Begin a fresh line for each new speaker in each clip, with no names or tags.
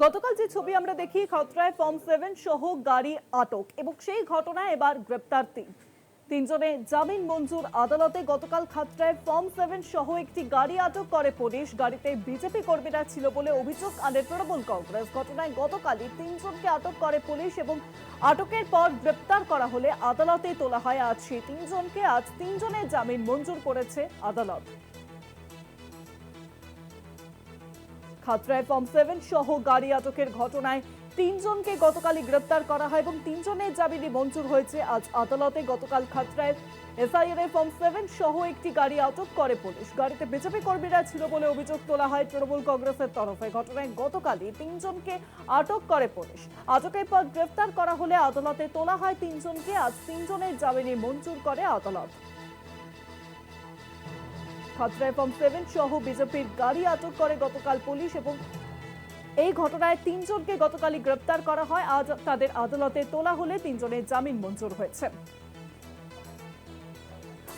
গতকাল যে ছবি আমরা দেখি খতরায় ফর্ম 7 সহ গাড়ি আটক এবং সেই ঘটনায় এবার গ্রেপ্তার তিনজনে জামিন মঞ্জুর আদালতে। গতকাল খাতড়ায় ফর্ম 7 সহ একটি গাড়ি আটক করে পুলিশ। গাড়িতে বিজেপি কর্মীরা ছিল বলে অভিযোগ আনে তৃণমূল কংগ্রেস। ঘটনায় গতকালই তিনজনকে আটক করে পুলিশ এবং আটকের পর গ্রেপ্তার করা হলে আদালতে তোলা হয় আজ সেই তিনজনকে। আজ তিনজনের জামিন মঞ্জুর করেছে আদালত। খাতড়ায় ফর্ম 7 সহ গাড়ি আটকের ঘটনায় তিনজনকে গতকালই গ্রেপ্তার করা হয় এবং তিনজনের জামিনই মঞ্জুর হয়েছে আজ আদালতে। গতকাল খাতড়ায় এসআইআর ফর্ম 7 সহ একটি গাড়ি আটক করে পুলিশ। গাড়িতে বিজেপি কর্মীরা ছিল বলে অভিযোগ তোলা হয় তৃণমূল কংগ্রেসের তরফে। ঘটনায় গতকালই তিনজনকে আটক করে পুলিশ। আটকের পর গ্রেপ্তার করা হলে আদালতে তোলা হয় তিনজনকে। আজ তিনজনের জামিনই মঞ্জুর করে আদালত। খাতড়ায় ফর্ম 7 সহ বিজেপির গাড়ি আটক করে গতকাল পুলিশ এবং এই ঘটনায় তিনজনকে গতকালই গ্রেপ্তার করা হয়। আজ তাদের আদালতে তোলা হলে তিনজনের জামিন মঞ্জুর হয়েছে।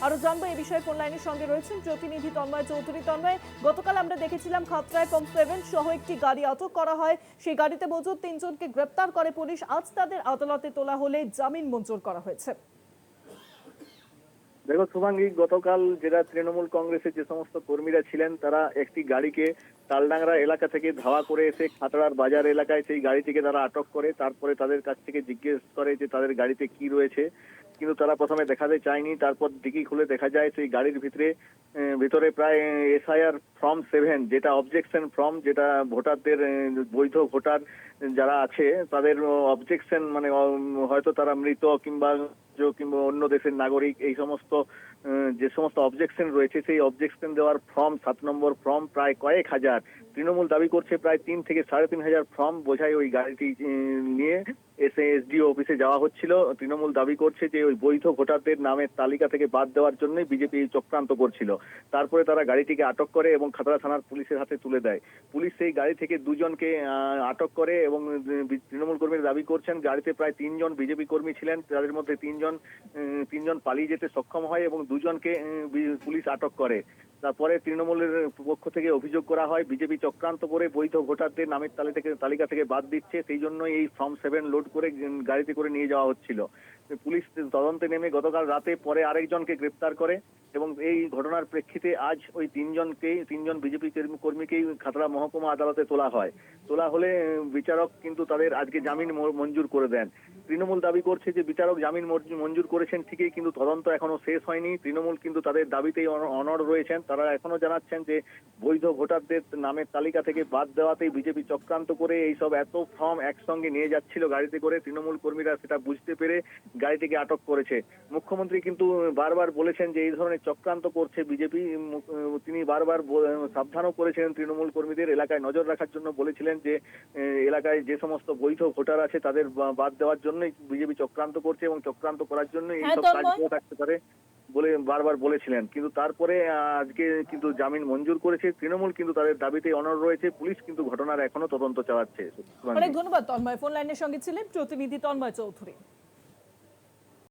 আরো জানবো এই বিষয়ে ফোন লাইনের সঙ্গে রয়েছেন প্রতিনিধি তন্ময় চৌধুরী। তন্ময়, গতকাল আমরা দেখেছিলাম খাতড়ায় ফর্ম 7 সহ একটি গাড়ি আটক করা হয়, সেই গাড়িতে মজুদ তিনজনকে গ্রেপ্তার করে পুলিশ। আজ তাদের আদালতে তোলা হলে জামিন মঞ্জুর করা হয়েছে।
দেখো শুভাঙ্গী, গতকাল যারা তৃণমূল কংগ্রেসের যে সমস্ত কর্মীরা ছিলেন তারা একটি গাড়িকে তালডাংরা এলাকা থেকে ধাওয়া করে এসে খাতড়ার বাজার এলাকায় সেই গাড়িটিকে তারা আটক করে। তারপরে তাদের কাছ থেকে জিজ্ঞেস করে যে তাদের গাড়িতে কি রয়েছে, কিন্তু তারা প্রথমে দেখাতে চায়নি। তারপর ডিকি খুলে দেখা যায় সেই গাড়ির ভিতরে প্রায় এসআইআর ফর্ম 7, যেটা অবজেকশন ফর্ম, যেটা ভোটারদের বৈধ ভোটার যারা আছে তাদের অবজেকশন, মানে হয়তো তারা মৃত কিংবা অন্য দেশের নাগরিক, এই সমস্ত যে সমস্ত অবজেকশন রয়েছে সেই অবজেকশন দেওয়ার ফর্ম 7 নম্বর ফর্ম প্রায় কয়েক হাজার, তৃণমূল দাবি করছে প্রায় 3 থেকে 3.5 হাজার ফর্ম বোঝাই ওই গাড়িটি নিয়ে এসডিও অফিসে যাওয়া হচ্ছিল। তৃণমূল দাবি করছে যে ওই বৈধ ভোটারদের নামের তালিকা থেকে বাদ দেওয়ার জন্যই বিজেপি চক্রান্ত করছিল। তারপরে তারা গাড়িটিকে আটক করে এবং খাতড়া থানার পুলিশের হাতে তুলে দেয়। পুলিশ সেই গাড়ি থেকে দুজনকে আটক করে এবং তৃণমূল কর্মীরা দাবি করছেন গাড়িতে প্রায় 3 জন বিজেপি কর্মী ছিলেন, তাদের মধ্যে তিনজন পালিয়ে যেতে সক্ষম হয় এবং দুজনকে পুলিশ আটক করে। তারপরে তৃণমূলের পক্ষ থেকে অভিযোগ করা হয় বিজেপি চক্রান্ত করে বৈধ ভোটারদের নামের তালিকা থেকে বাদ দিচ্ছে, সেই জন্য এই ফর্ম 7 লোড করে গাড়িতে করে নিয়ে যাওয়া হচ্ছিল। পুলিশ তদন্তে নেমে গতকাল রাতে পরে আরেকজনকে গ্রেপ্তার করে এবং এই ঘটনার প্রেক্ষিতে আজ ওই তিনজন বিজেপি কর্মীকেই খাতড়া মহকুমা আদালতে তোলা হলে বিচারক কিন্তু তাদের আজকে জামিন মঞ্জুর করে দেন। তৃণমূল দাবি করছে যে বিচারক জামিন মঞ্জুর করেছেন ঠিকই, কিন্তু তদন্ত এখনো শেষ হয়নি। তৃণমূল কিন্তু তাদের দাবিতেই অনড় রয়েছেন। তারা এখনো জানাচ্ছেন যে বৈধ ভোটারদের নামের তালিকা থেকে বাদ দেওয়াতেই বিজেপি চক্রান্ত করে এইসব এত ফর্ম একসঙ্গে নিয়ে যাচ্ছিল গাড়িতে করে। তৃণমূল কর্মীরা সেটা বুঝতে পেরে গাড়িটিকে আটক করেছে। মুখ্যমন্ত্রী কিন্তু বারবার বলেছেন যে এই ধরনের চক্রান্ত করছে বিজেপি। তিনি বারবার সাবধানও করেছিলেন তৃণমূল কর্মীদের, এলাকায় নজর রাখার জন্য বলেছিলেন যে এলাকায় যে সমস্ত বৈধ ভোটার আছে তাদের বাদ দেওয়ার জন্যই বিজেপি চক্রান্ত করছে এবং চক্রান্ত করার জন্য এইসব কাজ করে থাকতে পারে বলে বারবার বলেছিলেন। কিন্তু তারপরে আজকে কিন্তু জামিন মঞ্জুর করেছে তৃণমূল, কিন্তু তাদের দাবিতে অনড় রয়েছে। পুলিশ কিন্তু ঘটনার এখনো তদন্ত চালাচ্ছে।
অনেক ধন্যবাদ তন্ময়, ফোন লাইনের সঙ্গে ছিলেন প্রতিনিধি তন্ময় চৌধুরী।